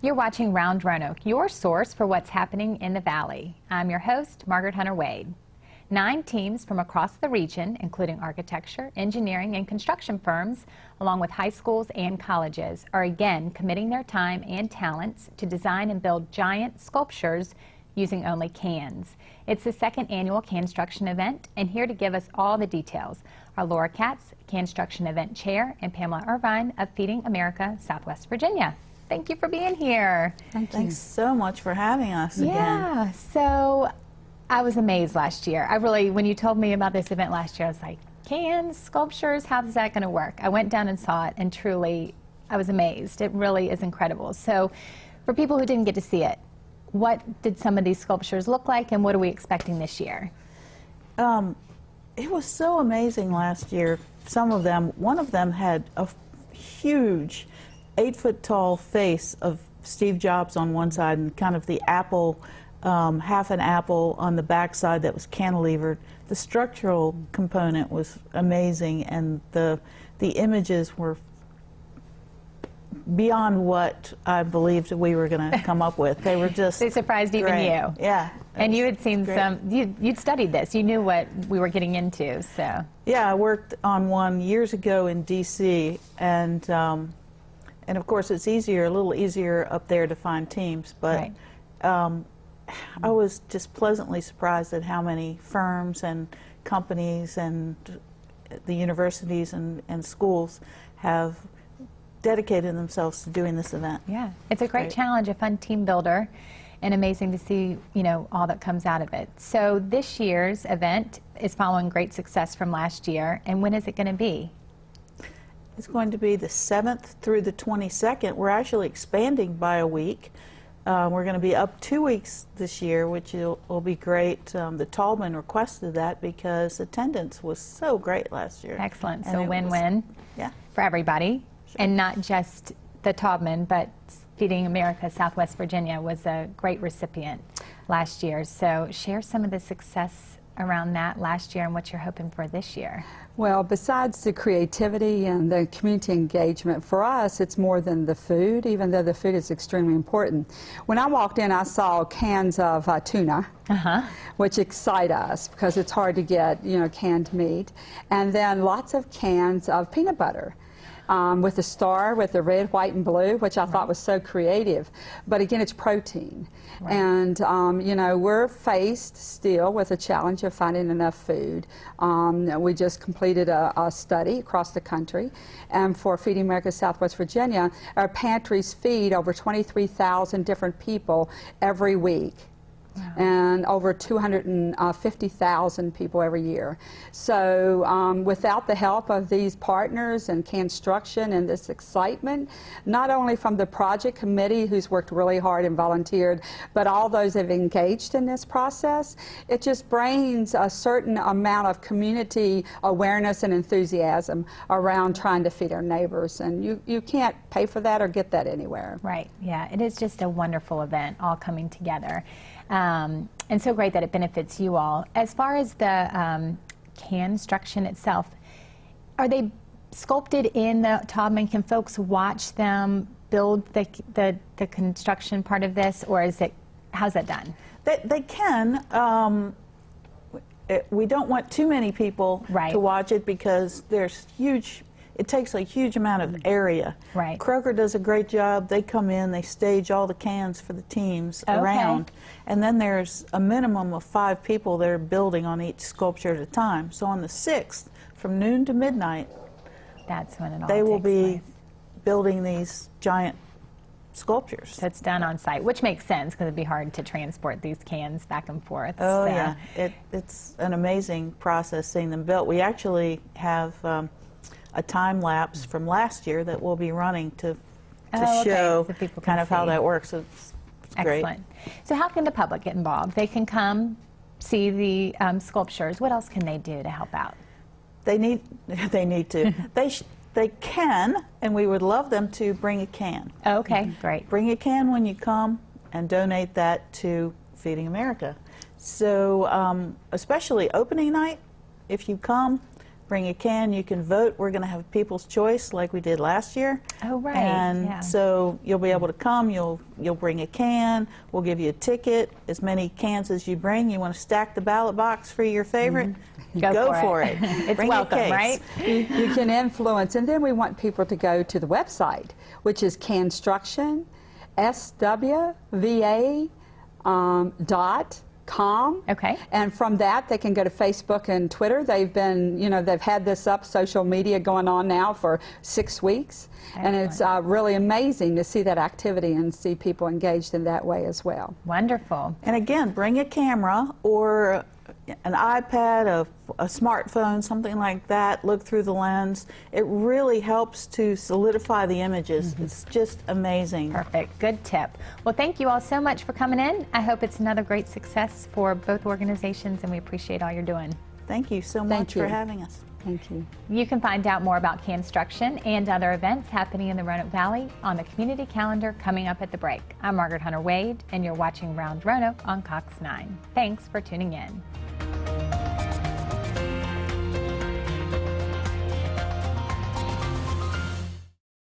You're watching Round Roanoke, your source for what's happening in the Valley. I'm your host, Margaret-Hunter Wade. 9 teams from across the region, including architecture, engineering, and construction firms, along with high schools and colleges, are again committing their time and talents to design and build giant sculptures using only cans. It's the second annual Canstruction event, and here to give us all the details are Lora Katz, Canstruction event chair, and Pamela Irvine of Feeding America, Southwest Virginia. Thank you for being here. Thanks so much for having us again. Yeah, so I was amazed last year. When you told me about this event last year, I was like, cans, sculptures, how's that going to work? I went down and saw it, and truly, I was amazed. It really is incredible. So for people who didn't get to see it, what did some of these sculptures look like, and what are we expecting this year? It was so amazing last year. Some of them, one of them had a huge 8-foot-tall face of Steve Jobs on one side and kind of the apple, half an apple on the back side that was cantilevered. The structural component was amazing, and the images were beyond what I believed we were going to come up with. They were just They surprised even great. you. Yeah. And you had seen you'd studied this. You knew what we were getting into, so. Yeah, I worked on one years ago in D.C., and of course it's a little easier up there to find teams, but right. I was just pleasantly surprised at how many firms and companies and the universities and schools have dedicated themselves to doing this event. Yeah, it's a great challenge, a fun team builder, and amazing to see, all that comes out of it. So this year's event is following great success from last year, and when is it going to be? It's going to be the 7th through the 22nd. We're actually expanding by a week. We're going to be up 2 weeks this year, which will be great. The Tallman requested that because attendance was so great last year. Excellent. And so win-win for everybody. Sure. And not just the Taubman, but Feeding America Southwest Virginia was a great recipient last year. So share some of the success around that last year and what you're hoping for this year. Well, besides the creativity and the community engagement, for us it's more than the food, even though the food is extremely important. When I walked in, I saw cans of tuna, which excite us because it's hard to get, canned meat, and then lots of cans of peanut butter. With a star with the red, white, and blue, which I thought was so creative. But again, it's protein. Right. And, we're faced still with a challenge of finding enough food. We just completed a study across the country. And for Feeding America Southwest Virginia, our pantries feed over 23,000 different people every week. Wow. And over 250,000 people every year. So without the help of these partners and Canstruction and this excitement, not only from the project committee who's worked really hard and volunteered, but all those that have engaged in this process, it just brings a certain amount of community awareness and enthusiasm around trying to feed our neighbors. And you can't pay for that or get that anywhere. Right, yeah, it is just a wonderful event all coming together. And so great that it benefits you all. As far as the Canstruction itself, are they sculpted in the Taubman? Can folks watch them build the construction part of this, or how's that done? They can. We don't want too many people to watch it because it takes a huge amount of area. Right. Kroger does a great job. They come in, they stage all the cans for the teams around, and then there's a minimum of 5 people that are building on each sculpture at a time. So on the 6th, from noon to midnight, that's when they will be building these giant sculptures. So it's done on site, which makes sense because it'd be hard to transport these cans back and forth. Oh yeah, it's an amazing process seeing them built. We actually have a time lapse from last year that we'll be running to show so people kind of see how that works. It's great. Excellent. So how can the public get involved? They can come see the sculptures. What else can they do to help out? They need to. They can, and we would love them to bring a can. Okay, great. Bring a can when you come and donate that to Feeding America. So especially opening night, if you come, Bring a can. You can vote. We're going to have People's Choice like we did last year. Oh, right. And Yeah. so you'll be able to come. You'll bring a can. We'll give you a ticket. As many cans as you bring. You want to stack the ballot box for your favorite? Go for it. It's Bring your welcome, case. right? You can influence, and then we want people to go to the website, which is Canstruction, SWVA.com. Okay. And from that, they can go to Facebook and Twitter. They've been, they've had this up, social media going on now for 6 weeks. And it's really amazing to see that activity and see people engaged in that way as well. Wonderful. And again, bring a camera or an iPad, a smartphone, something like that. Look through the lens. It really helps to solidify the images. It's just amazing. Perfect. Good tip. Well, thank you all so much for coming in. I hope it's another great success for both organizations, and we appreciate all you're doing. Thank you so much for having us. Thank you. You can find out more about Canstruction and other events happening in the Roanoke Valley on the community calendar coming up at the break. I'm Margaret-Hunter Wade, and you're watching Round Roanoke on Cox 9. Thanks for tuning in.